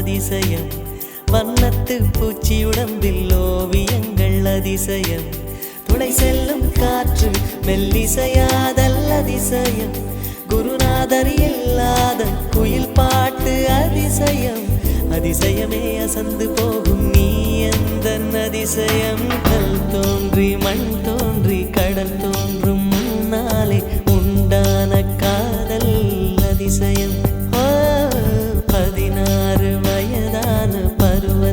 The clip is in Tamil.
அதிசயம் வண்ணத்து பூச்சி உடம்பில் ஓவியங்கள் அதிசயம் துளை செல்லும் காற்று மெல்லிசையாதல் அதிசயம் குருநாதர் இல்லாத குயில் பாட்டு அதிசயம் அதிசயமே அசந்து போகும் நீ எந்த அதிசயம் கல் தோன்றி மண் தோன்றி கடல் தோன்றும் முன்னாலே உண்டான காதல் அதிசயம் 16 வயதான பருவ